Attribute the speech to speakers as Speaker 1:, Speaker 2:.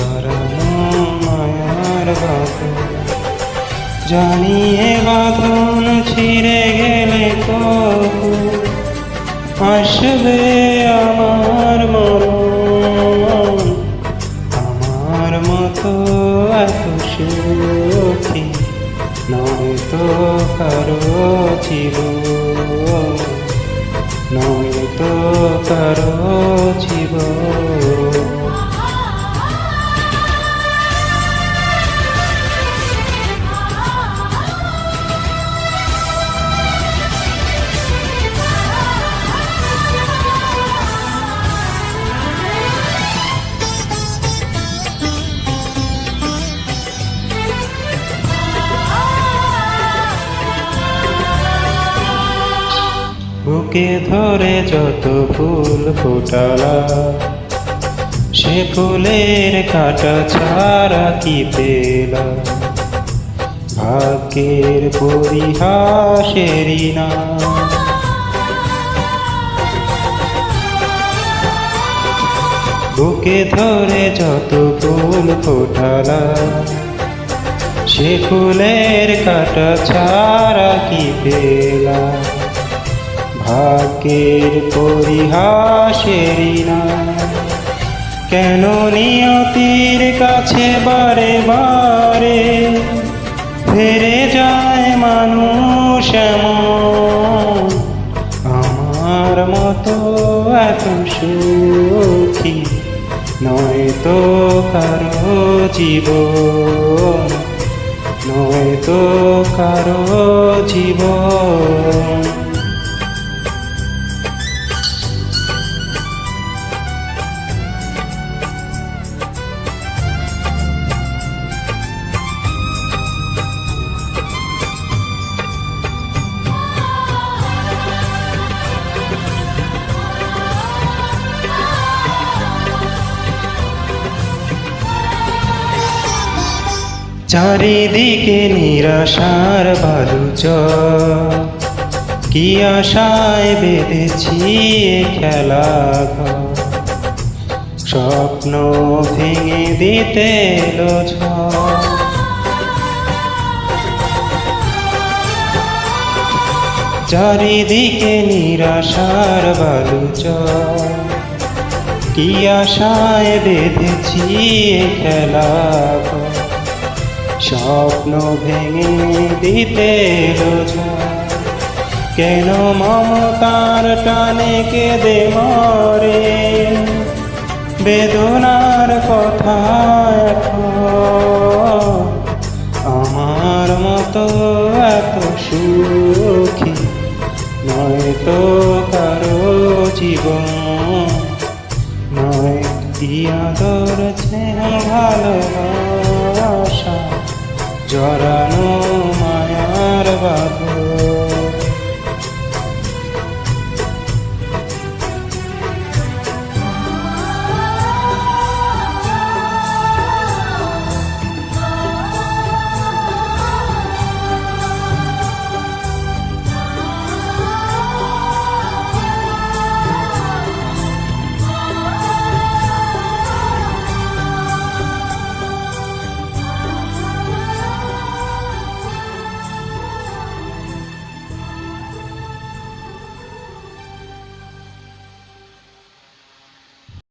Speaker 1: জড়ানো মায়ার বাঁধন, জানিয়ে বাঁধন ছিঁড়ে গেলে কবু আসবে আমার মরণ। আমার মতো এত সুখী নয় তো কারো জীবন, নয় তো কারো জীবন। বুকে ধরে যত ফুল ফোটালা, সে ফুলের কাঁটা ছাড়া কি পেলা? ভাগ্যের পরিহাসেরই না। বুকে ধরে যত ফুল ফোটালা, সে ফুলের কাঁটা ছাড়া কি পেলা? ভাগ্যের পরিহাসেরই না। কেন নিয়তির কাছে বারে বারে ফিরে যায় মানুষ এমন? আমার মতো এত সুখী নয় তো কারো জীবন, নয় তো কারো জীবন। চারিদিকে নিরাশার বালুচর, কি আশায় বেঁধেছি এ খেলা ঘর। স্বপ্ন ভেঙে দিতে এলো ঝড়। চারিদিকে নিরাশার বালুচর, কি আশায় বেঁধেছি এ খেলা ঘর। স্বপ্ন ভেঙে দিতে এলো ঝড়। কেন মমতার টানে কেঁদে মরে বেদনার কথা এখন? আমার মতো এত সুখী নয় তো কারো জীবন, নয় কি আদর স্নেহ ভালোবাসা জড়ানো